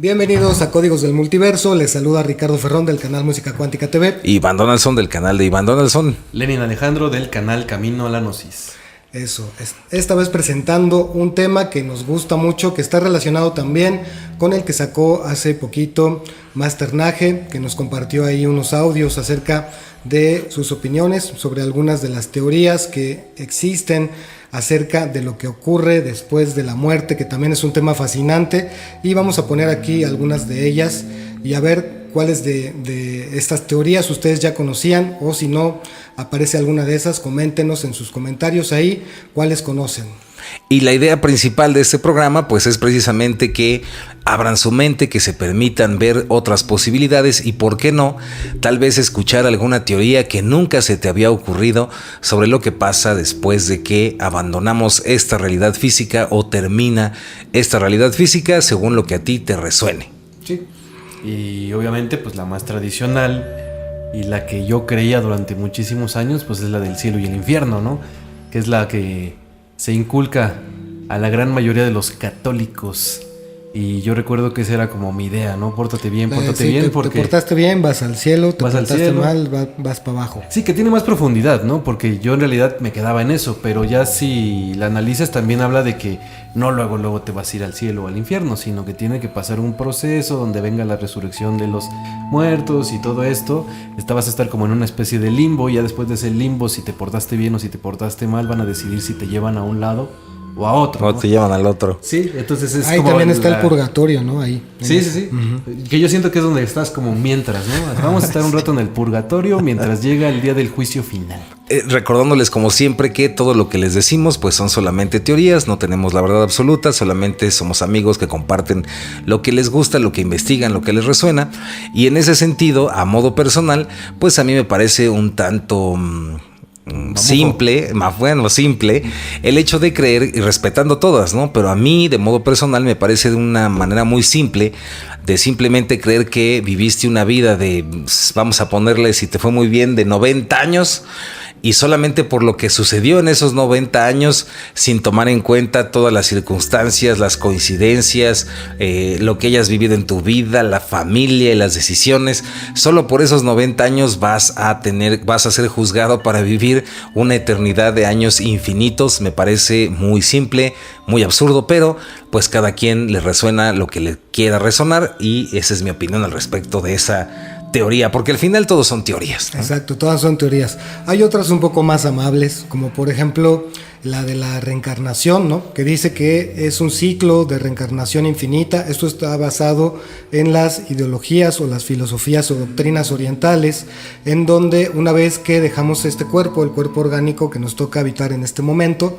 Bienvenidos a Códigos del Multiverso, les saluda Ricardo Ferrón del canal Música Cuántica TV. Iván Donaldson del canal de Iván Donaldson. Lenin Alejandro del canal Camino a la Gnosis. Eso, esta vez presentando un tema que nos gusta mucho, que está relacionado también con el que sacó hace poquito Master Nage, que nos compartió ahí unos audios acerca de sus opiniones sobre algunas de las teorías que existen acerca de lo que ocurre después de la muerte, que también es un tema fascinante, y vamos a poner aquí algunas de ellas y a ver cuáles de estas teorías ustedes ya conocían, o si no aparece alguna de esas, coméntenos en sus comentarios ahí cuáles conocen. Y la idea principal de este programa pues es precisamente que abran su mente, que se permitan ver otras posibilidades y, por qué no, tal vez escuchar alguna teoría que nunca se te había ocurrido sobre lo que pasa después de que abandonamos esta realidad física o termina esta realidad física según lo que a ti te resuene. Sí, y obviamente pues la más tradicional y la que yo creía durante muchísimos años pues es la del cielo y el infierno, ¿no? Que es la que se inculca a la gran mayoría de los católicos. Y yo recuerdo que esa era como mi idea, ¿no? Pórtate bien, porque te portaste bien, vas al cielo, te portaste mal, vas para abajo. Sí, que tiene más profundidad, ¿no? Porque yo en realidad me quedaba en eso, pero ya si la analizas también habla de que no luego te vas a ir al cielo o al infierno, sino que tiene que pasar un proceso donde venga la resurrección de los muertos y todo esto. Vas a estar como en una especie de limbo, y ya después de ese limbo, si te portaste bien o si te portaste mal, van a decidir si te llevan a un lado o a otro. O te llevan al otro. Sí, entonces es ahí como también está el purgatorio, ¿no? Ahí. Sí. Uh-huh. Que yo siento que es donde estás como mientras, ¿no? Vamos a estar un rato en el purgatorio mientras llega el día del juicio final. Recordándoles como siempre que todo lo que les decimos pues son solamente teorías, no tenemos la verdad absoluta, solamente somos amigos que comparten lo que les gusta, lo que investigan, lo que les resuena, y en ese sentido, a modo personal, pues a mí me parece un tanto simple el hecho de creer, y respetando todas, ¿no? Pero a mí de modo personal me parece de una manera muy simple de simplemente creer que viviste una vida de, vamos a ponerle, si te fue muy bien, de 90 años, y solamente por lo que sucedió en esos 90 años, sin tomar en cuenta todas las circunstancias, las coincidencias, lo que hayas vivido en tu vida, la familia y las decisiones, solo por esos 90 años vas a ser juzgado para vivir una eternidad de años infinitos. Me parece muy simple, muy absurdo, pero pues cada quien le resuena lo que le quiera resonar, y esa es mi opinión al respecto de esa teoría, porque al final todos son teorías, ¿no? Exacto, todas son teorías. Hay otras un poco más amables, como por ejemplo la de la reencarnación, ¿no? Que dice que es un ciclo de reencarnación infinita. Esto está basado en las ideologías o las filosofías o doctrinas orientales, en donde una vez que dejamos este cuerpo, el cuerpo orgánico que nos toca habitar en este momento,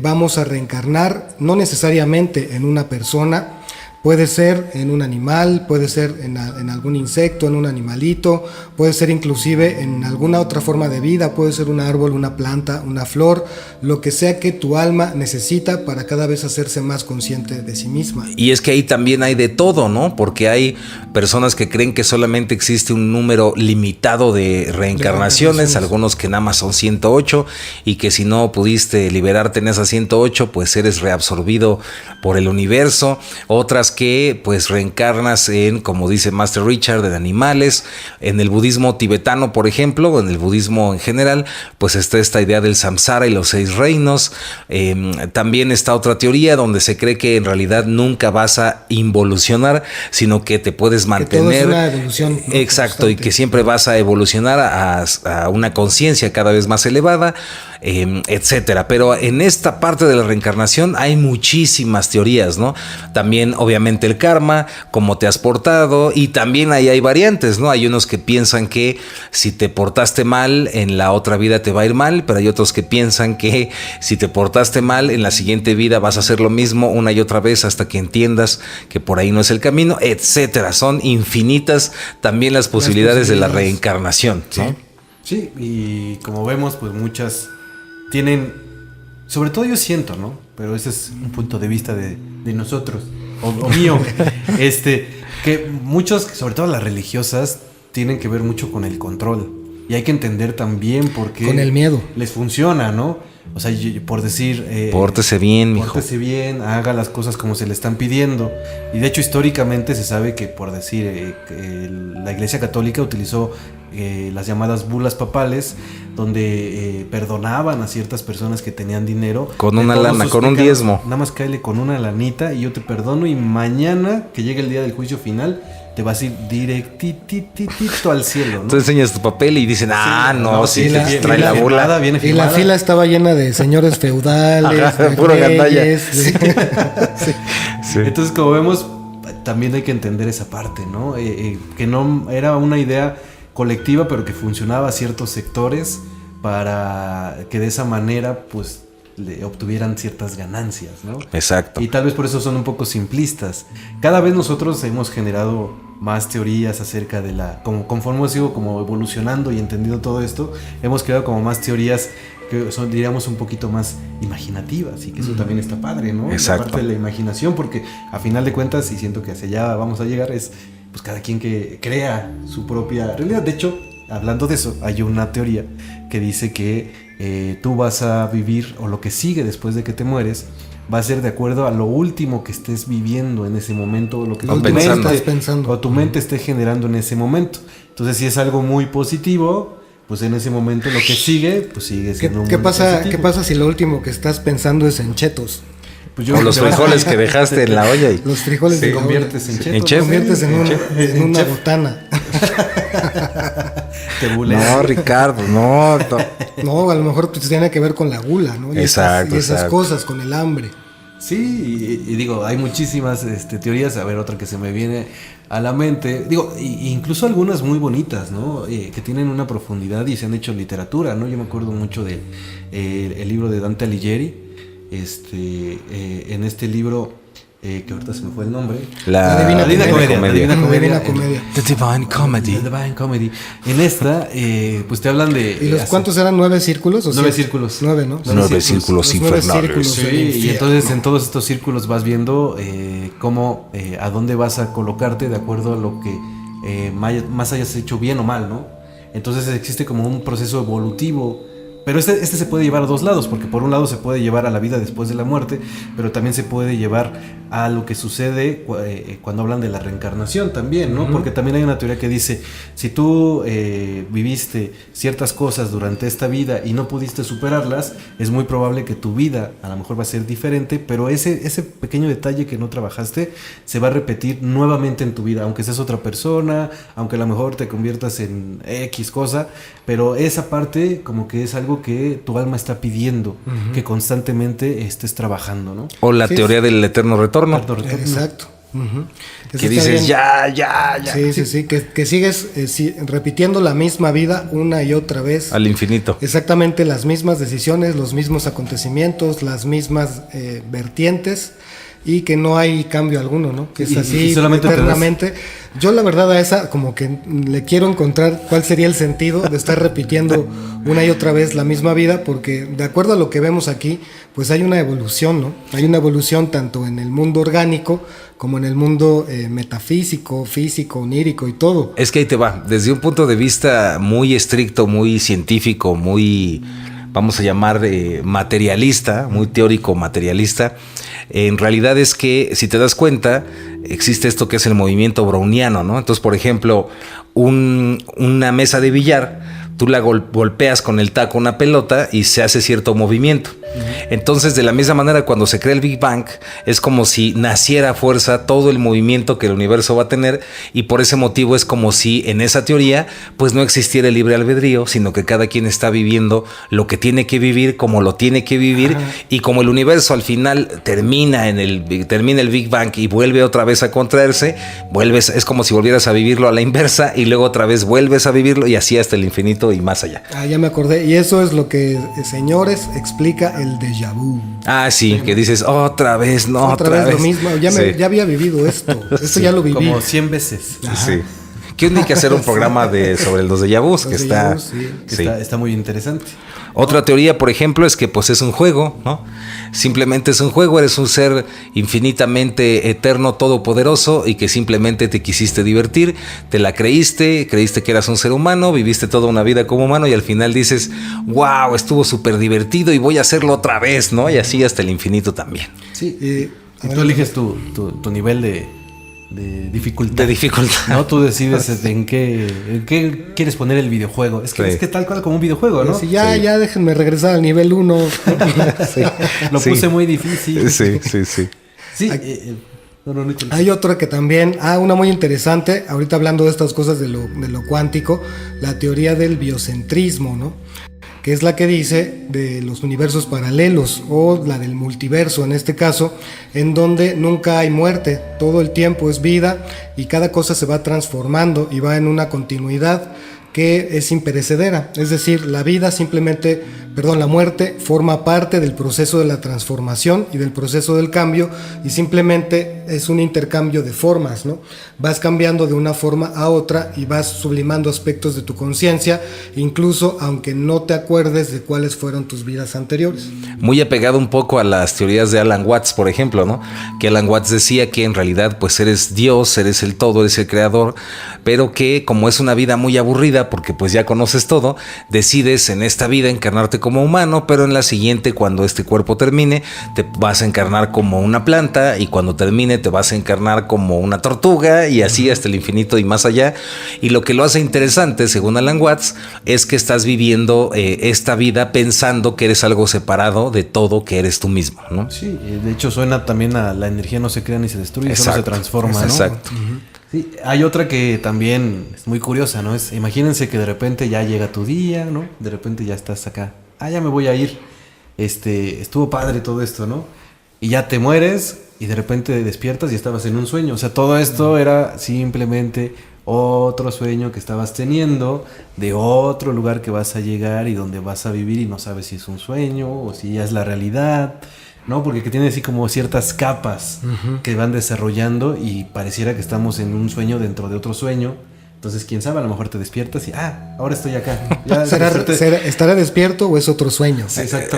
vamos a reencarnar, no necesariamente en una persona. Puede ser en un animal, puede ser en algún insecto, en un animalito, puede ser inclusive en alguna otra forma de vida, puede ser un árbol, una planta, una flor, lo que sea que tu alma necesita para cada vez hacerse más consciente de sí misma. Y es que ahí también hay de todo, ¿no? Porque hay personas que creen que solamente existe un número limitado de reencarnaciones, algunos que nada más son 108, y que si no pudiste liberarte en esas 108, pues eres reabsorbido por el universo. Otras que pues reencarnas en, como dice Master Richard, en animales. En el budismo tibetano, por ejemplo, o en el budismo en general, pues está esta idea del samsara y los 6 reinos. También está otra teoría donde se cree que en realidad nunca vas a involucionar, sino que te puedes mantener. Que todo es una evolución, ¿no? Exacto, constante. Y que siempre vas a evolucionar a una conciencia cada vez más elevada, etcétera. Pero en esta parte de la reencarnación hay muchísimas teorías, ¿no? También obviamente el karma, cómo te has portado, y también ahí hay variantes, ¿no? Hay unos que piensan que si te portaste mal en la otra vida te va a ir mal, pero hay otros que piensan que si te portaste mal en la siguiente vida vas a hacer lo mismo una y otra vez hasta que entiendas que por ahí no es el camino, etcétera. Son infinitas también las posibilidades de la reencarnación, ¿no? Sí, y como vemos, pues muchas tienen, sobre todo yo siento, ¿no? Pero ese es un punto de vista de nosotros, o mío, que muchos, sobre todo las religiosas, tienen que ver mucho con el control, y hay que entender también por qué con el miedo les funciona, ¿no? O sea, por decir... Pórtese bien, mijo. Pórtese bien, haga las cosas como se le están pidiendo. Y de hecho, históricamente se sabe que, por decir, la Iglesia Católica utilizó las llamadas bulas papales, donde perdonaban a ciertas personas que tenían dinero. Con una lana, con un diezmo. Nada más cáele con una lanita y yo te perdono, y mañana, que llegue el día del juicio final, te vas a ir directito al cielo, ¿no? Tú enseñas tu papel y dicen, sí, trae la viene bula. firmada, Y la fila estaba llena de señores feudales, Ajá, de puro reyes, gandalla. sí. Sí. Entonces, como vemos, también hay que entender esa parte, ¿no? Que no era una idea colectiva, pero que funcionaba a ciertos sectores para que de esa manera, pues, le obtuvieran ciertas ganancias, ¿no? Exacto. Y tal vez por eso son un poco simplistas. Cada vez nosotros hemos generado más teorías acerca de conforme hemos ido como evolucionando y entendido todo esto, hemos creado como más teorías que son, diríamos, un poquito más imaginativas, y que eso también está padre, ¿no? Exacto. La parte de la imaginación, porque a final de cuentas, y siento que hacia allá vamos a llegar, es pues cada quien que crea su propia realidad. De hecho, hablando de eso, hay una teoría que dice que tú vas a vivir, o lo que sigue después de que te mueres, va a ser de acuerdo a lo último que estés viviendo en ese momento, o lo que Lo último que estás pensando. o tu mente esté generando en ese momento. Entonces, si es algo muy positivo, pues en ese momento lo que sigue, pues sigue siendo ¿Qué muy pasa, positivo. ¿Qué pasa si lo último que estás pensando es en chetos? Pues O los frijoles que dejaste en la olla. Los frijoles te de la conviertes olla. en chef. En chef. Te conviertes en una chef. botana. Te buleas. No, Ricardo, no. No, a lo mejor pues, tiene que ver con la gula, ¿no? Y Exacto, y esas exacto. cosas, con el hambre. Sí, y digo, hay muchísimas teorías. A ver, otra que se me viene a la mente. Digo, incluso algunas muy bonitas, ¿no? Que tienen una profundidad y se han hecho literatura, ¿no? Yo me acuerdo mucho de el libro de Dante Alighieri. En este libro, que ahorita se me fue el nombre. La Divina Comedia. Divina Comedia. The Divine Comedy. The Divine Comedy. En esta, pues te hablan de... ¿Y los cuántos eran? ¿9 círculos? ¿O 9 siete? círculos. 9, ¿no? 9 círculos Los 9 infernales. círculos Sí, del y infierno. entonces en todos estos círculos vas viendo cómo, a dónde vas a colocarte de acuerdo a lo que más hayas hecho bien o mal, ¿no? Entonces existe como un proceso evolutivo. Pero este se puede llevar a dos lados, porque por un lado se puede llevar a la vida después de la muerte, pero también se puede llevar a lo que sucede cuando hablan de la reencarnación también, ¿no? Porque también hay una teoría que dice, si tú viviste ciertas cosas durante esta vida y no pudiste superarlas, es muy probable que tu vida a lo mejor va a ser diferente, pero ese pequeño detalle que no trabajaste se va a repetir nuevamente en tu vida, aunque seas otra persona, aunque a lo mejor te conviertas en X cosa, pero esa parte como que es algo que tu alma está pidiendo, que constantemente estés trabajando, ¿no? O la teoría del eterno retorno. Exacto. Ujú. Eso Que está dices, bien. ya. Sí. Que sigues repitiendo la misma vida una y otra vez. Al infinito. Exactamente las mismas decisiones, los mismos acontecimientos, las mismas vertientes, y que no hay cambio alguno, ¿no? Que es Y así solamente te das- eternamente. Yo la verdad a esa como que le quiero encontrar cuál sería el sentido de estar repitiendo una y otra vez la misma vida, porque de acuerdo a lo que vemos aquí, pues hay una evolución, ¿no? Hay una evolución tanto en el mundo orgánico como en el mundo metafísico, físico, onírico y todo. Es que ahí te va. Desde un punto de vista muy estricto, muy científico, muy, vamos a llamar materialista, muy teórico materialista, en realidad es que, si te das cuenta, existe esto que es el movimiento browniano, ¿no? Entonces, por ejemplo, una mesa de billar, tú la golpeas con el taco una pelota y se hace cierto movimiento. Entonces, de la misma manera, cuando se crea el Big Bang, es como si naciera a fuerza todo el movimiento que el universo va a tener, y por ese motivo es como si en esa teoría pues no existiera el libre albedrío, sino que cada quien está viviendo lo que tiene que vivir, como lo tiene que vivir. Ajá. Y como el universo al final termina el Big Bang y vuelve otra vez a contraerse, es como si volvieras a vivirlo a la inversa y luego otra vez vuelves a vivirlo, y así hasta el infinito y más allá. Ya me acordé, y eso es lo que, señores, explica el déjà vu. Ah, sí, que dices, otra vez, no, otra vez. Lo mismo, ya había vivido esto Sí. Ya lo viví. Como 100 veces. Ajá. Sí. Que un día hay que hacer un programa sobre los déjà vus, que está... Está muy interesante. Otra teoría, por ejemplo, es que pues es un juego, ¿no? simplemente es un juego, eres un ser infinitamente eterno, todopoderoso y que simplemente te quisiste divertir, te la creíste que eras un ser humano, viviste toda una vida como humano y al final dices, wow, estuvo súper divertido y voy a hacerlo otra vez, ¿no? Y así hasta el infinito también. Sí, y tú eliges tu nivel de dificultad. De dificultad. No, tú decides en qué quieres poner el videojuego. Es que tal cual como un videojuego, ¿no? Sí, ya déjenme regresar al nivel 1. Sí. Lo puse muy difícil. Sí. Sí. Hay otra que también, una muy interesante, ahorita hablando de estas cosas de lo cuántico, la teoría del biocentrismo, ¿no? Que es la que dice de los universos paralelos o la del multiverso en este caso, en donde nunca hay muerte, todo el tiempo es vida y cada cosa se va transformando y va en una continuidad que es imperecedera, es decir, la muerte forma parte del proceso de la transformación y del proceso del cambio y simplemente es un intercambio de formas, ¿no? Vas cambiando de una forma a otra y vas sublimando aspectos de tu conciencia, incluso aunque no te acuerdes de cuáles fueron tus vidas anteriores. Muy apegado un poco a las teorías de Alan Watts, por ejemplo, ¿no? Que Alan Watts decía que en realidad pues eres Dios, eres el todo, eres el creador, pero que como es una vida muy aburrida porque pues ya conoces todo, decides en esta vida encarnarte como humano, pero en la siguiente, cuando este cuerpo termine, te vas a encarnar como una planta y cuando termine te vas a encarnar como una tortuga y así hasta el infinito y más allá. Y lo que lo hace interesante, según Alan Watts, es que estás viviendo esta vida pensando que eres algo separado de todo, que eres tú mismo, ¿no? Sí, de hecho suena también a la energía no se crea ni se destruye, solo se transforma, ¿no? Exacto. Sí, hay otra que también es muy curiosa, ¿no? Imagínense que de repente ya llega tu día, ¿no? De repente ya estás acá. Ya me voy a ir. Estuvo padre todo esto, ¿no? Y ya te mueres y de repente despiertas y estabas en un sueño. O sea, todo esto era simplemente otro sueño que estabas teniendo de otro lugar que vas a llegar y donde vas a vivir y no sabes si es un sueño o si ya es la realidad, ¿no? Porque que tiene así como ciertas capas que van desarrollando y pareciera que estamos en un sueño dentro de otro sueño. Entonces, quién sabe, a lo mejor te despiertas y ahora estoy acá. ¿Estará despierto o es otro sueño?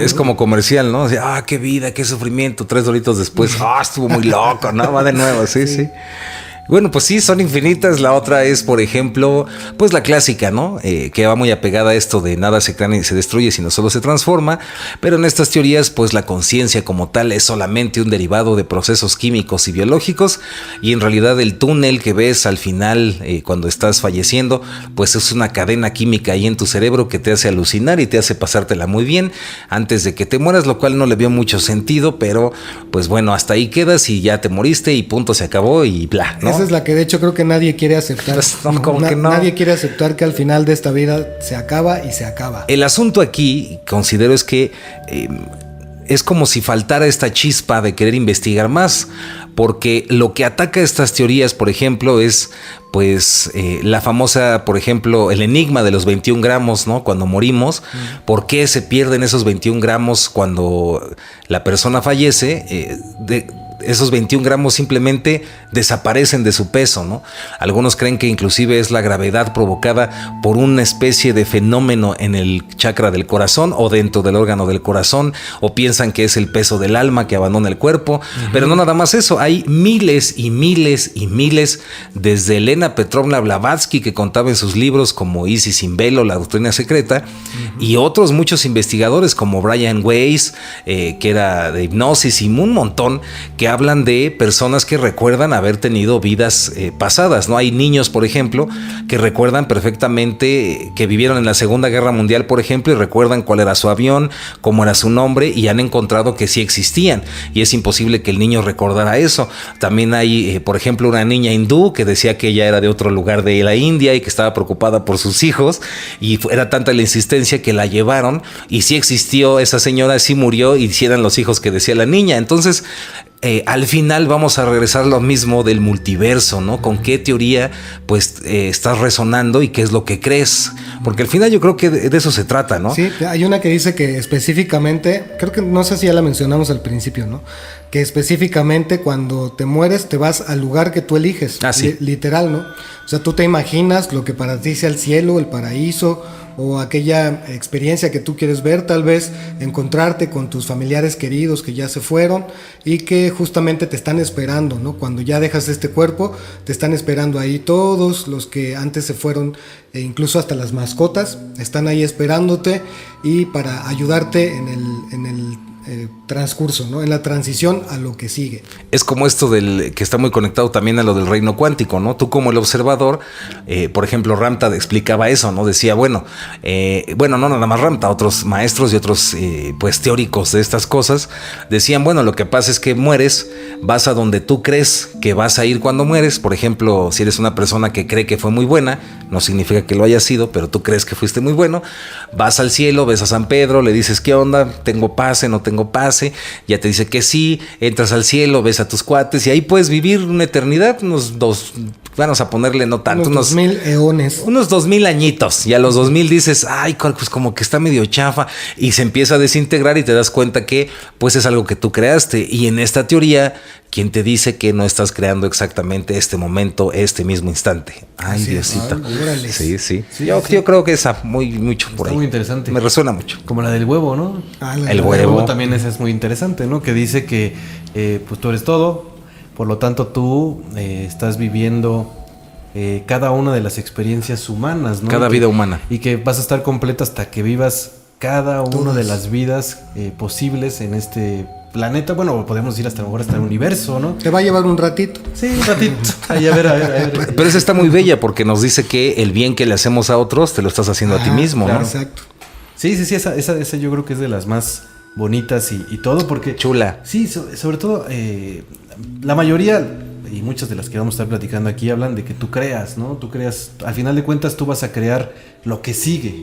Es como comercial, ¿no? Así, qué vida, qué sufrimiento. 3 doritos después, estuvo muy loco, ¿no? Va de nuevo, sí. Bueno, pues sí, son infinitas. La otra es, por ejemplo, pues la clásica, ¿no? Que va muy apegada a esto de nada se crea ni se destruye, sino solo se transforma. Pero en estas teorías, pues la conciencia como tal es solamente un derivado de procesos químicos y biológicos. Y en realidad el túnel que ves al final, cuando estás falleciendo, pues es una cadena química ahí en tu cerebro que te hace alucinar y te hace pasártela muy bien antes de que te mueras, lo cual no le vio mucho sentido, pero pues bueno, hasta ahí quedas y ya te moriste y punto, se acabó y bla, ¿no? Esa es la que de hecho creo que nadie quiere aceptar. Pues no. Nadie quiere aceptar que al final de esta vida se acaba y se acaba. El asunto aquí, considero, es que es como si faltara esta chispa de querer investigar más, porque lo que ataca estas teorías, por ejemplo, es pues la famosa, por ejemplo, el enigma de los 21 gramos, ¿no? Cuando morimos, ¿por qué se pierden esos 21 gramos cuando la persona fallece? Esos 21 gramos simplemente desaparecen de su peso, ¿no? Algunos creen que inclusive es la gravedad provocada por una especie de fenómeno en el chakra del corazón o dentro del órgano del corazón, o piensan que es el peso del alma que abandona el cuerpo, pero no nada más eso, hay miles y miles y miles, desde Elena Petrovna Blavatsky, que contaba en sus libros como Isis sin velo, la doctrina secreta, y otros muchos investigadores como Brian Weiss, que era de hipnosis, y un montón que hablan de personas que recuerdan haber tenido vidas pasadas, ¿no? Hay niños, por ejemplo, que recuerdan perfectamente que vivieron en la Segunda Guerra Mundial, por ejemplo, y recuerdan cuál era su avión, cómo era su nombre, y han encontrado que sí existían, y es imposible que el niño recordara eso. También hay, por ejemplo, una niña hindú que decía que ella era de otro lugar de la India y que estaba preocupada por sus hijos, y era tanta la insistencia que la llevaron, y sí existió esa señora, sí murió, y sí eran los hijos que decía la niña. Entonces, al final vamos a regresar a lo mismo del multiverso, ¿no? ¿Con qué teoría pues estás resonando y qué es lo que crees? Porque al final yo creo que de eso se trata, ¿no? Sí, hay una que dice que específicamente, creo que no sé si ya la mencionamos al principio, ¿no? Que específicamente cuando te mueres te vas al lugar que tú eliges, sí. Literal, ¿no? O sea, tú te imaginas lo que para ti sea el cielo, el paraíso o aquella experiencia que tú quieres ver, tal vez encontrarte con tus familiares queridos que ya se fueron y que justamente te están esperando, ¿no? Cuando ya dejas este cuerpo, te están esperando ahí todos los que antes se fueron, e incluso hasta las mascotas, están ahí esperándote y para ayudarte en el transcurso, ¿no? En la transición a lo que sigue. Es como esto del que está muy conectado también a lo del reino cuántico, ¿no? Tú como el observador, por ejemplo, Ramtha explicaba eso, ¿no? Decía, no nada más Ramtha, otros maestros y otros pues teóricos de estas cosas decían, bueno, lo que pasa es que mueres, vas a donde tú crees que vas a ir cuando mueres. Por ejemplo, si eres una persona que cree que fue muy buena, no significa que lo haya sido, pero tú crees que fuiste muy bueno, vas al cielo, ves a San Pedro, le dices, ¿qué onda? ¿Tengo pase? ¿No tengo pase? Ya te dice que sí, entras al cielo, ves a tus cuates y ahí puedes vivir una eternidad, vamos a ponerle no tanto, unos 2000 eones. Unos 2000 añitos, y a los 2000 dices, ay, pues como que está medio chafa, y se empieza a desintegrar y te das cuenta que pues es algo que tú creaste. Y en esta teoría, ¿quién te dice que no estás creando exactamente este momento, este mismo instante? Ay, Diosito. Sí. Yo creo que esa mucho por ahí. Está muy interesante. Me resuena mucho. Como la del huevo, ¿no? El huevo también esa es muy interesante, ¿no? Que dice que pues tú eres todo, por lo tanto tú estás viviendo cada una de las experiencias humanas, ¿no? Cada vida humana. Y que vas a estar completa hasta que vivas cada una de las vidas posibles en este planeta. Bueno, podemos decir hasta a lo mejor hasta el universo, ¿no? Te va a llevar un ratito. Sí, un ratito. Ahí, a ver. Pero esa está muy bella porque nos dice que el bien que le hacemos a otros te lo estás haciendo a ti mismo, claro. ¿no? Exacto. Sí, esa yo creo que es de las más bonitas y todo, porque... Chula. Sí, sobre todo, la mayoría, y muchas de las que vamos a estar platicando aquí, hablan de que tú creas, ¿no? Tú creas, al final de cuentas tú vas a crear lo que sigue.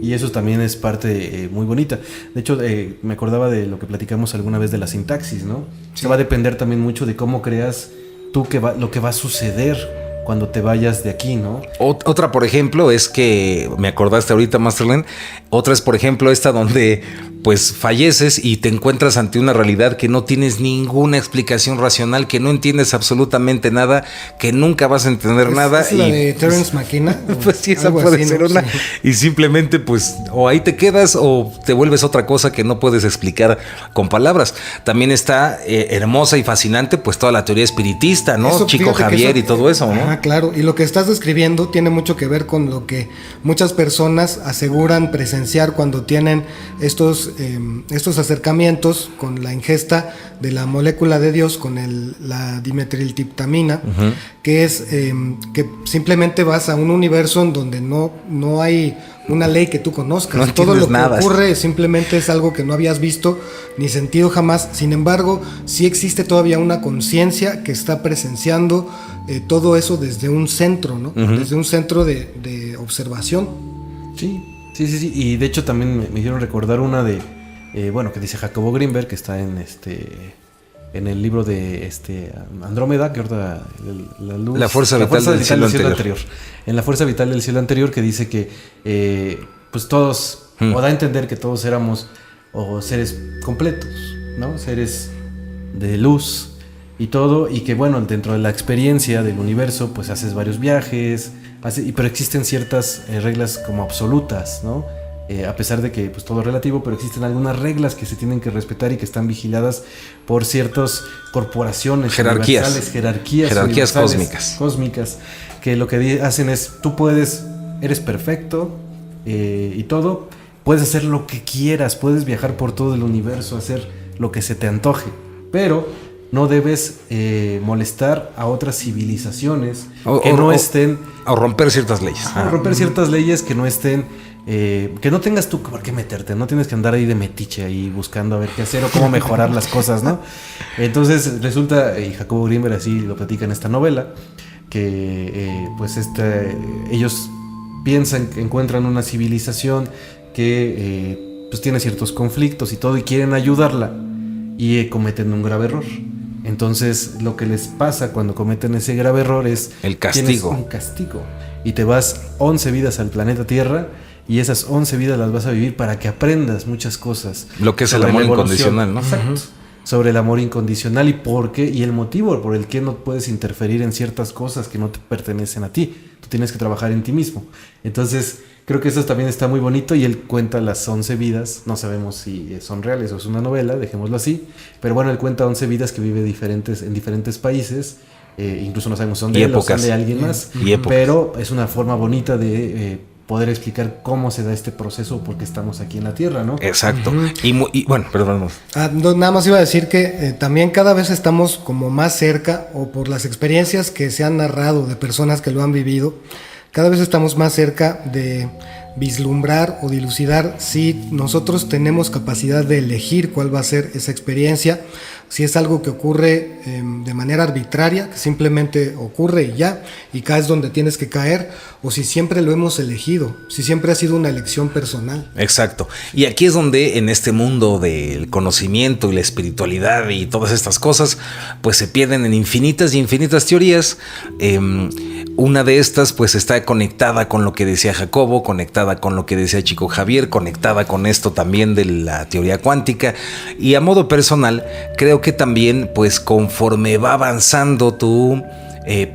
Y eso también es parte muy bonita. De hecho, me acordaba de lo que platicamos alguna vez de la sintaxis, ¿no? Sí. Se va a depender también mucho de cómo creas tú lo que va a suceder cuando te vayas de aquí, ¿no? Otra, por ejemplo, es que me acordaste ahorita, Masterland. Otra es, por ejemplo, esta donde pues falleces y te encuentras ante una realidad que no tienes ninguna explicación racional, que no entiendes absolutamente nada, que nunca vas a entender nada. ¿Es la de Terence McKenna? Pues sí, esa puede así, ser, ¿no? Una. Sí. Y simplemente pues o ahí te quedas o te vuelves otra cosa que no puedes explicar con palabras. También está hermosa y fascinante pues toda la teoría espiritista, ¿no? Eso, Chico Javier y todo eso, ¿no? Ah, claro. Y lo que estás describiendo tiene mucho que ver con lo que muchas personas aseguran presenciar cuando tienen estos acercamientos con la ingesta de la molécula de Dios, con la dimetiltriptamina, que es que simplemente vas a un universo en donde no hay una ley que tú conozcas. No todo lo que nada. ocurre simplemente es algo que no habías visto ni sentido jamás. Sin embargo, sí existe todavía una conciencia que está presenciando todo eso desde un centro, ¿no? Desde un centro de observación. Sí. Y de hecho también me hicieron recordar una de, que dice Jacobo Greenberg, que está en el libro de Andrómeda, que ahorita la luz... La fuerza vital del cielo anterior. En la fuerza vital del cielo anterior, que dice que pues todos, o da a entender que todos éramos seres completos, ¿no? Seres de luz y todo, y que bueno, dentro de la experiencia del universo, pues haces varios viajes, pero existen ciertas reglas como absolutas, ¿no? A pesar de que pues todo es relativo, pero existen algunas reglas que se tienen que respetar y que están vigiladas por ciertas corporaciones, jerarquías cósmicas, que lo que hacen es, tú eres perfecto y todo, puedes hacer lo que quieras, puedes viajar por todo el universo, hacer lo que se te antoje, pero no debes molestar a otras civilizaciones que no estén... O romper ciertas leyes. Romper ciertas leyes que no estén... que no tengas tú por qué meterte, no tienes que andar ahí de metiche ahí buscando a ver qué hacer o cómo mejorar las cosas, ¿no? Entonces resulta, y Jacobo Greenberg así lo platica en esta novela, que ellos piensan que encuentran una civilización que pues tiene ciertos conflictos y todo y quieren ayudarla y cometen un grave error. Entonces lo que les pasa cuando cometen ese grave error es el castigo. Tienes un castigo y te vas 11 vidas al planeta Tierra y esas 11 vidas las vas a vivir para que aprendas muchas cosas. Lo que es el amor incondicional, ¿no? Exacto. sobre el amor incondicional y por qué, y el motivo por el que no puedes interferir en ciertas cosas que no te pertenecen a ti. Tú tienes que trabajar en ti mismo. Entonces, creo que eso también está muy bonito y él cuenta las 11 vidas. No sabemos si son reales o es una novela, dejémoslo así. Pero bueno, él cuenta 11 vidas que vive en diferentes países. Incluso no sabemos si son de él o son de alguien más. Pero es una forma bonita de poder explicar cómo se da este proceso porque estamos aquí en la Tierra, ¿no? Exacto. Y bueno, perdón. No, nada más iba a decir que también cada vez estamos como más cerca, o por las experiencias que se han narrado de personas que lo han vivido, cada vez estamos más cerca de vislumbrar o dilucidar si nosotros tenemos capacidad de elegir cuál va a ser esa experiencia, si es algo que ocurre de manera arbitraria, que simplemente ocurre y ya, y caes donde tienes que caer, o si siempre lo hemos elegido, si siempre ha sido una elección personal. Exacto. Y aquí es donde en este mundo del conocimiento y la espiritualidad y todas estas cosas, pues se pierden en infinitas y infinitas teorías. Una de estas pues está conectada con lo que decía Jacobo, conectada con lo que decía Chico Javier, conectada con esto también de la teoría cuántica. Y a modo personal, creo que también pues conforme va avanzando tu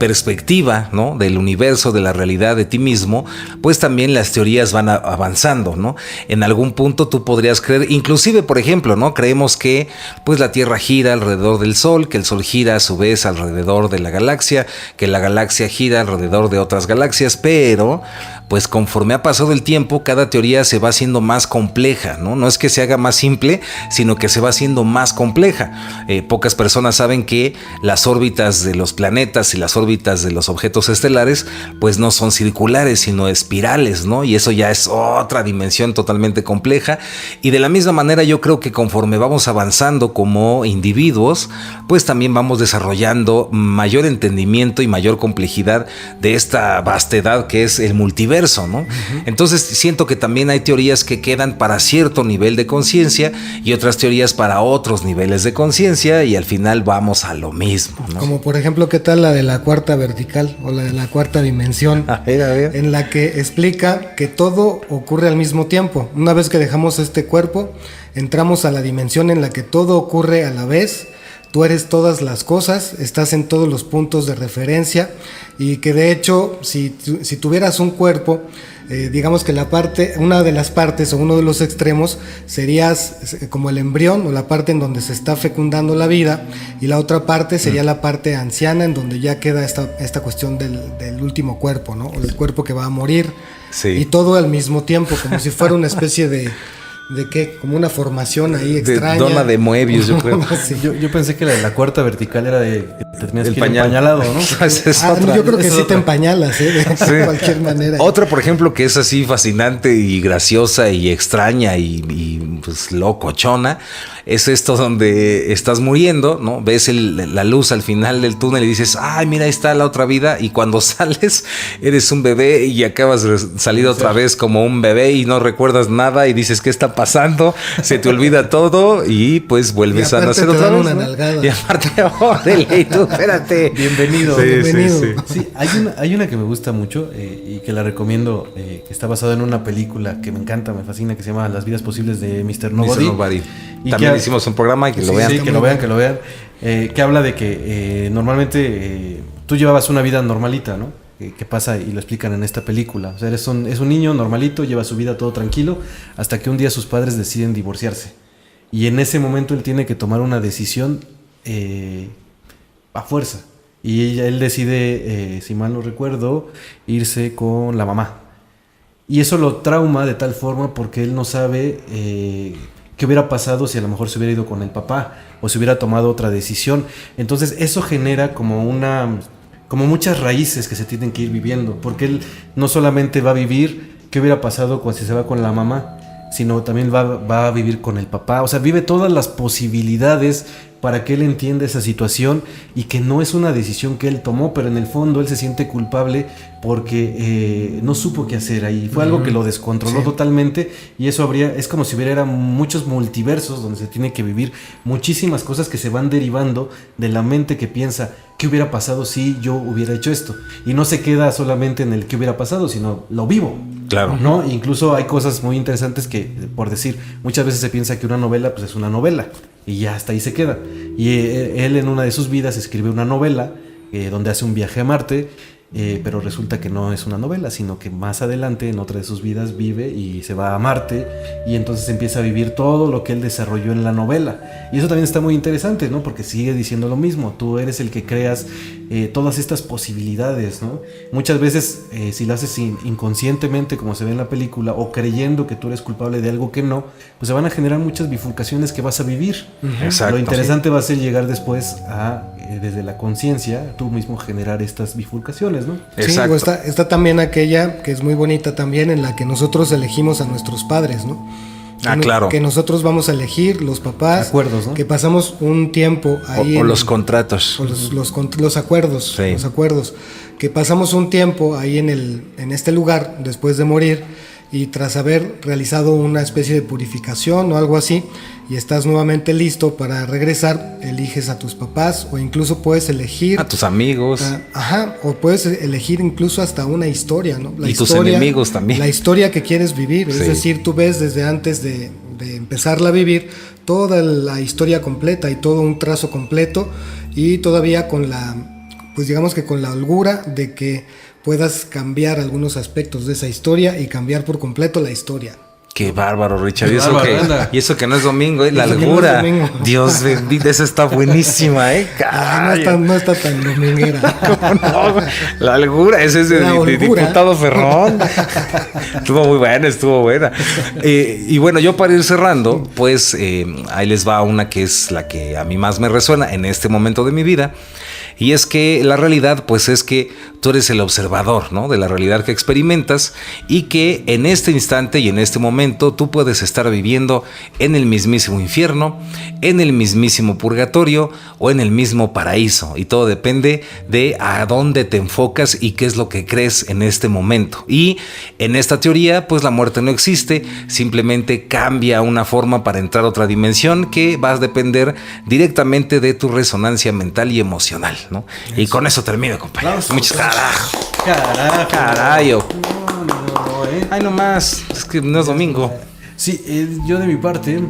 perspectiva, ¿no?, del universo, de la realidad, de ti mismo, pues también las teorías van avanzando, ¿no? En algún punto tú podrías creer, inclusive, por ejemplo, ¿no?, creemos que pues la Tierra gira alrededor del Sol, que el Sol gira a su vez alrededor de la galaxia, que la galaxia gira alrededor de otras galaxias, pero pues conforme ha pasado el tiempo, cada teoría se va haciendo más compleja, ¿no? No es que se haga más simple, sino que se va haciendo más compleja. Pocas personas saben que las órbitas de los planetas y las órbitas de los objetos estelares, pues no son circulares, sino espirales, ¿no? Y eso ya es otra dimensión totalmente compleja. Y de la misma manera, yo creo que conforme vamos avanzando como individuos, pues también vamos desarrollando mayor entendimiento y mayor complejidad de esta vastedad que es el multiverso, ¿no? Entonces siento que también hay teorías que quedan para cierto nivel de conciencia y otras teorías para otros niveles de conciencia, y al final vamos a lo mismo, ¿no? Como por ejemplo, ¿qué tal la de la cuarta vertical o la de la cuarta dimensión? A ver. En la que explica que todo ocurre al mismo tiempo. Una vez que dejamos este cuerpo, entramos a la dimensión en la que todo ocurre a la vez. Tú eres todas las cosas, estás en todos los puntos de referencia, y que de hecho si tuvieras un cuerpo, digamos que una de las partes o uno de los extremos serías como el embrión o la parte en donde se está fecundando la vida, y la otra parte sería la parte anciana en donde ya queda esta cuestión del último cuerpo, ¿no? O del cuerpo que va a morir. Sí. Y todo al mismo tiempo, como si fuera una especie ¿de qué? Como una formación ahí extraña. De dona de Moebius, yo creo. Sí. Yo pensé que la cuarta vertical era de que te tenías El que ir pañal. Empañalado, ¿no? Yo creo que sí te otra. empañalas, de cualquier manera. Otra, por ejemplo, que es así fascinante y graciosa y extraña y pues locochona, es esto donde estás muriendo, ¿no? Ves la luz al final del túnel y dices, ay, mira, ahí está la otra vida, y cuando sales eres un bebé y acabas de salir otra vez como un bebé y no recuerdas nada y dices, ¿qué está pasando? Se te olvida todo y pues vuelves a nacer otra vez, una ¿no? nalgada. Y aparte, órale, y tú, espérate. Bienvenido. Sí, Bienvenido. sí. Sí, hay una que me gusta mucho y que la recomiendo, que está basada en una película que me encanta, me fascina, que se llama Las vidas posibles de Mr. Nobody. Mr. Nobody. Y También que hicimos un programa y que lo Sí, vean. sí, que lo vean. Que habla de que normalmente tú llevabas una vida normalita, ¿no? Que pasa y lo explican en esta película. O sea, es un niño normalito, lleva su vida todo tranquilo, hasta que un día sus padres deciden divorciarse. Y en ese momento él tiene que tomar una decisión a fuerza. Y él decide, si mal no recuerdo, irse con la mamá. Y eso lo trauma de tal forma porque él no sabe qué hubiera pasado si a lo mejor se hubiera ido con el papá o si hubiera tomado otra decisión. Entonces eso genera como muchas raíces que se tienen que ir viviendo, porque él no solamente va a vivir qué hubiera pasado si se va con la mamá, sino también va a vivir con el papá. O sea, vive todas las posibilidades para que él entienda esa situación y que no es una decisión que él tomó, pero en el fondo él se siente culpable porque no supo qué hacer ahí. Fue algo que lo descontroló totalmente, y eso es como si hubiera muchos multiversos donde se tiene que vivir muchísimas cosas que se van derivando de la mente que piensa qué hubiera pasado si yo hubiera hecho esto, y no se queda solamente en el qué hubiera pasado, sino lo vivo. Claro. ¿No? Incluso hay cosas muy interesantes que, por decir, muchas veces se piensa que una novela pues es una novela y ya hasta ahí se queda. Y él en una de sus vidas escribe una novela donde hace un viaje a Marte, pero resulta que no es una novela, sino que más adelante en otra de sus vidas vive y se va a Marte y entonces empieza a vivir todo lo que él desarrolló en la novela. Y eso también está muy interesante, ¿no? Porque sigue diciendo lo mismo, tú eres el que creas todas estas posibilidades, ¿no? Muchas veces si lo haces inconscientemente, como se ve en la película, o creyendo que tú eres culpable de algo que no, pues se van a generar muchas bifurcaciones que vas a vivir. Exacto. Lo interesante va a ser llegar después a, desde la conciencia, tú mismo generar estas bifurcaciones, ¿no? Sí, o está también aquella que es muy bonita también, en la que nosotros elegimos a nuestros padres, ¿no? Claro. Que nosotros vamos a elegir, los papás, Acuerdos, ¿no? que pasamos un tiempo ahí. O los contratos. O los acuerdos, sí. Los acuerdos, que pasamos un tiempo ahí en este lugar después de morir, y tras haber realizado una especie de purificación o algo así, y estás nuevamente listo para regresar, eliges a tus papás, o incluso puedes elegir a tus amigos. O puedes elegir incluso hasta una historia, ¿no? Y tus enemigos también. La historia que quieres vivir, Sí. es decir, tú ves desde antes de empezarla a vivir toda la historia completa y todo un trazo completo, y todavía con la, pues digamos que con la holgura de que puedas cambiar algunos aspectos de esa historia y cambiar por completo la historia. Qué bárbaro, Richard. Qué bárbaro, anda. Y eso que no es domingo, la Eso que no es albura. domingo. Dios bendito, esa está buenísima, Ay, no está tan dominguera. ¿Cómo no? La albura, ese es de holgura. diputado Ferrón. Estuvo muy buena, estuvo buena. Y bueno, yo para ir cerrando, pues ahí les va una que es la que a mí más me resuena en este momento de mi vida. Y es que la realidad, pues es que tú eres el observador, ¿no? De la realidad que experimentas, y que en este instante y en este momento tú puedes estar viviendo en el mismísimo infierno, en el mismísimo purgatorio o en el mismo paraíso. Y todo depende de a dónde te enfocas y qué es lo que crees en este momento. Y en esta teoría, pues la muerte no existe, simplemente cambia una forma para entrar a otra dimensión que va a depender directamente de tu resonancia mental y emocional, ¿no? Y con eso termino, compañeros. Muchas carajo. Carayo. No, Ay, no más. Es que no es domingo. Sí, yo de mi parte,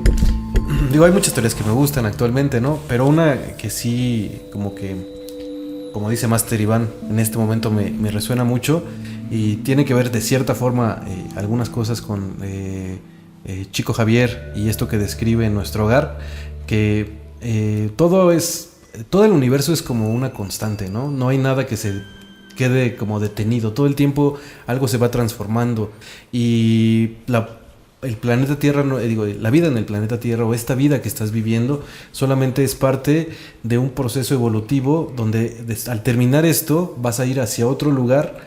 digo, hay muchas teorías que me gustan actualmente, ¿no? Pero una que sí, como dice Master Iván, en este momento me resuena mucho y tiene que ver de cierta forma algunas cosas con Chico Javier y esto que describe en nuestro hogar, que todo el universo es como una constante, ¿no? No hay nada que se quede como detenido. Todo el tiempo algo se va transformando y el planeta Tierra, la vida en el planeta Tierra o esta vida que estás viviendo solamente es parte de un proceso evolutivo donde al terminar esto vas a ir hacia otro lugar,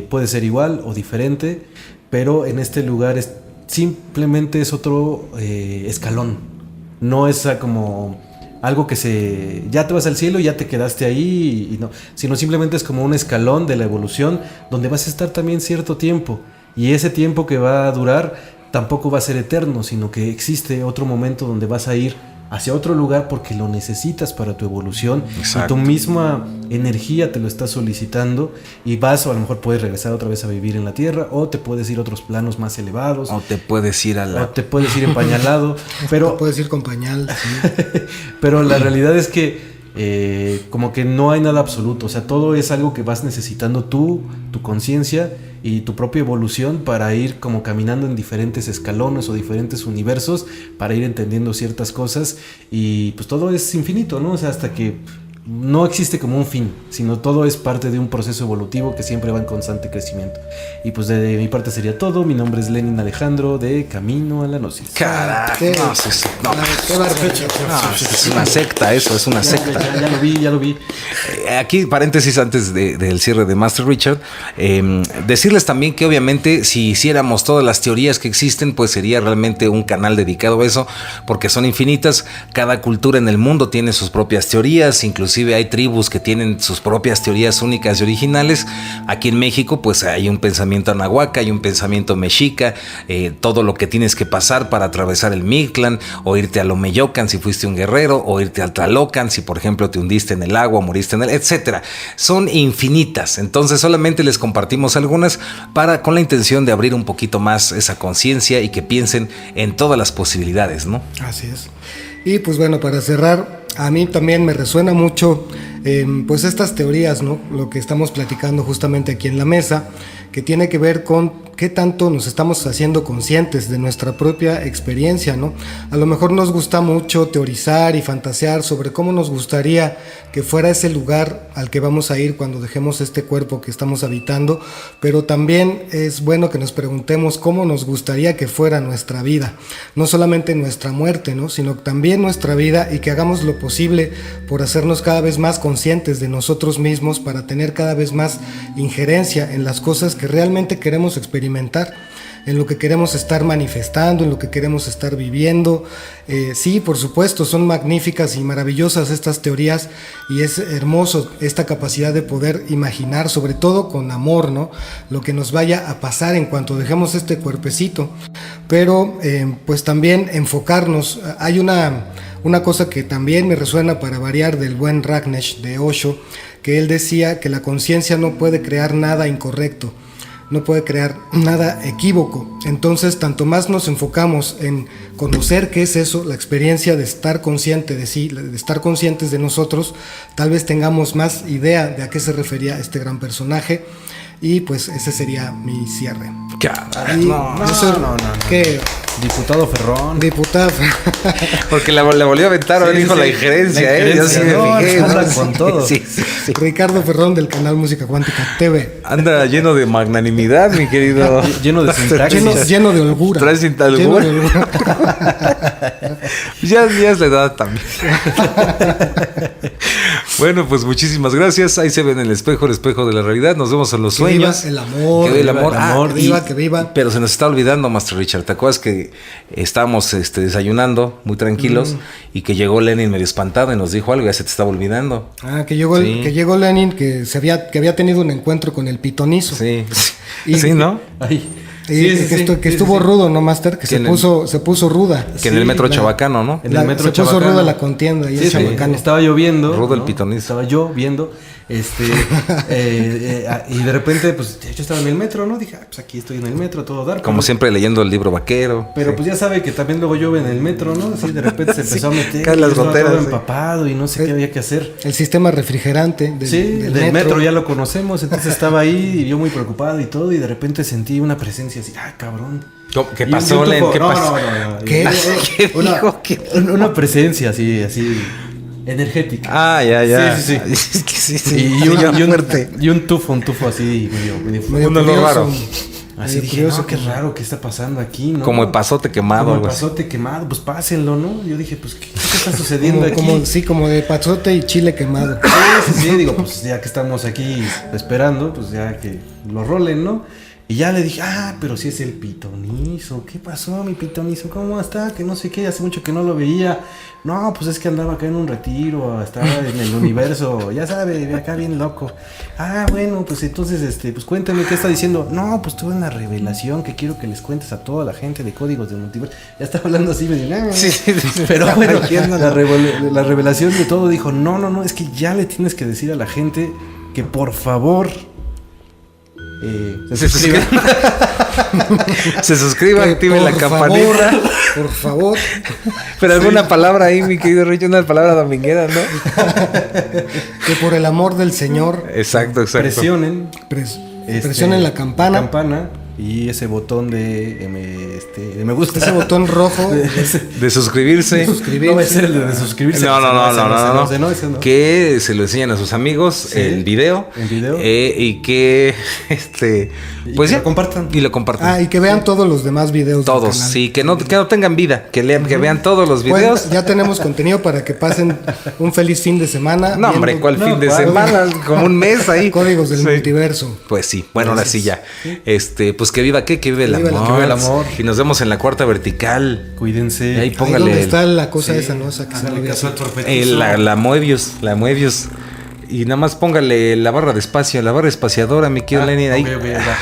puede ser igual o diferente, pero en este lugar simplemente es otro escalón. No es como algo que ya te vas al cielo y ya te quedaste ahí, y no, sino simplemente es como un escalón de la evolución donde vas a estar también cierto tiempo, y ese tiempo que va a durar tampoco va a ser eterno, sino que existe otro momento donde vas a ir hacia otro lugar porque lo necesitas para tu evolución. Exacto. Y tu misma energía te lo está solicitando, y vas, o a lo mejor puedes regresar otra vez a vivir en la tierra, o te puedes ir a otros planos más elevados, O te puedes ir a o te puedes ir empañalado, pero Puedes ir con pañal. Sí. pero la realidad es que como que no hay nada absoluto. O sea, todo es algo que vas necesitando tú, tu conciencia y tu propia evolución para ir como caminando en diferentes escalones o diferentes universos, para ir entendiendo ciertas cosas, y pues todo es infinito, ¿no? O sea, hasta que no existe como un fin, sino todo es parte de un proceso evolutivo que siempre va en constante crecimiento. Y pues de mi parte sería todo. Mi nombre es Lenin Alejandro, de Camino a la Gnosis. Carajo. Qué- No, Qué barbaridad. es una secta eso, es una secta. Ya lo vi. Aquí, paréntesis antes del cierre de Master Richard, decirles también que obviamente si hiciéramos todas las teorías que existen, pues sería realmente un canal dedicado a eso, porque son infinitas. Cada cultura en el mundo tiene sus propias teorías, inclusive inclusive hay tribus que tienen sus propias teorías únicas y originales. Aquí en México pues hay un pensamiento anahuaca, hay un pensamiento mexica, todo lo que tienes que pasar para atravesar el Mictlán, o irte a Lomeyocan si fuiste un guerrero, o irte al Tlalocan si por ejemplo te hundiste en el agua, moriste en el, etcétera. Son infinitas, entonces solamente les compartimos algunas con la intención de abrir un poquito más esa conciencia y que piensen en todas las posibilidades, ¿no? Así es. Y pues bueno, para cerrar, a mí también me resuena mucho pues estas teorías, ¿no? Lo que estamos platicando justamente aquí en la mesa, que tiene que ver con qué tanto nos estamos haciendo conscientes de nuestra propia experiencia, ¿no? A lo mejor nos gusta mucho teorizar y fantasear sobre cómo nos gustaría que fuera ese lugar al que vamos a ir cuando dejemos este cuerpo que estamos habitando, pero también es bueno que nos preguntemos cómo nos gustaría que fuera nuestra vida, no solamente nuestra muerte, ¿no? Sino también nuestra vida, y que hagamos lo posible por hacernos cada vez más conscientes de nosotros mismos para tener cada vez más injerencia en las cosas que realmente queremos experimentar, en lo que queremos estar manifestando, en lo que queremos estar viviendo. Sí, por supuesto, son magníficas y maravillosas estas teorías, y es hermoso esta capacidad de poder imaginar, sobre todo con amor, ¿no? Lo que nos vaya a pasar en cuanto dejemos este cuerpecito. Pero pues también enfocarnos. Hay una cosa que también me resuena para variar del buen Ragnesh de Osho, que él decía que la conciencia no puede crear nada incorrecto, no puede crear nada equívoco. Entonces, tanto más nos enfocamos en conocer qué es eso, la experiencia de estar consciente de sí, de estar conscientes de nosotros, tal vez tengamos más idea de a qué se refería este gran personaje. Y pues ese sería mi cierre. No. ¿Qué? Diputado Ferrón. Diputado. Porque le volvió a aventar, Sí, dijo sí. la injerencia, La Yo sí me injerencia, fijé, no, andan con todo. Sí. Ricardo Ferrón, del canal Música Cuántica TV. Anda lleno de magnanimidad, mi querido. Lleno de sintaxis. Lleno de holgura. ¿Traes sin tal Lleno holgura? de holgura. Ya es la edad también. Bueno, pues muchísimas gracias. Ahí se ve en el espejo de la realidad. Nos vemos en los Que viva sueños. el amor. Que viva el amor. Que viva, que viva. Pero se nos está olvidando, Master Richard. ¿Te acuerdas que estábamos desayunando muy tranquilos y que llegó Lenin medio espantado y nos dijo algo? Ya se te estaba olvidando. Que llegó, Sí. que llegó Lenin, que había tenido un encuentro con el pitonizo. Sí. Y- Sí, ¿no? Ay. Y que estuvo rudo, ¿no, Master? Que Que se puso ruda. Que en el metro la- Chabacano, ¿no? En el metro se puso Chabacano. ruda la contienda ahí en Chabacano. Estaba lloviendo. Rudo el pitonizo. Estaba yo viendo. Y de repente, pues yo estaba en el metro, ¿no? Dije, pues aquí estoy en el metro, a todo dar. Como siempre leyendo el libro vaquero. Pero pues ya sabe que también luego llueve en el metro, ¿no? Así de repente se empezó a meter. caen y las yo estaba goteras, todo sí. empapado y no sé qué había que hacer. El sistema refrigerante Del metro ya lo conocemos, entonces estaba ahí y yo muy preocupado y todo, y de repente sentí una presencia así, cabrón. ¿Qué Y pasó, un Len? tufo. ¿Qué No, pasó? no. ¿Qué? ¿Qué Una, dijo? ¿Qué? una presencia así, energética. Ah, ya. Sí. Es que sí. Y un tufo así medio Medio Un olor curioso. raro. Así medio dije, curioso. no, qué raro, ¿qué está pasando aquí? ¿No? Como epazote quemado, Como algo así. epazote quemado, pues pásenlo, ¿no? Yo dije, pues, ¿qué está sucediendo aquí? Como de pazote y chile quemado. Sí, digo, pues ya que estamos aquí esperando, pues ya que lo rolen, ¿no? Y ya le dije, pero sí es el pitonizo. ¿Qué pasó, mi pitonizo? ¿Cómo está? Que no sé qué, hace mucho que no lo veía. No, pues es que andaba acá en un retiro, estaba en el universo, ya sabe, acá bien loco. Bueno, pues entonces, pues cuéntame qué está diciendo. No, pues tuve una revelación que quiero que les cuentes a toda la gente de Códigos del Multiverso. Ya estaba hablando así, medio. Sí. Pero bueno, la revelación de todo dijo, no, es que ya le tienes que decir a la gente que por favor se suscriban. Se suscriban, Que activen la por campanita. favor, por favor. Pero alguna palabra ahí, mi querido Richard, una palabra dominguera, ¿no? Que por el amor del Señor Exacto. Presionen presionen la campana. Y ese botón de me gusta. Ese botón rojo. De suscribirse. Suscribirse. No va a ser el de suscribirse. No. Ese no. Que se lo enseñen a sus amigos Sí. el video. El video. Y que pues que ya lo compartan. Y lo compartan. Y que vean todos los demás videos. del Todos, canal. sí, que no tengan vida, que lean, que vean todos los Bueno, videos. ya tenemos contenido para que pasen un feliz fin de semana. No, hombre, ¿cuál fin de ¿cuál? semana? Como un mes ahí. Códigos del Sí. multiverso. Pues sí, bueno, ahora sí ya. Pues pues que viva qué, que vive el Que viva amor. que viva el amor. Y nos vemos en la cuarta vertical. Cuídense. Y ahí Ahí póngale donde está la cosa Sí, esa, ¿no? Esa que se hágale mueve caso así. al profetizo. la Moebius. Y nada más póngale la barra de espacio, la barra espaciadora, mi querido Lenin. Ahí. Ok, va.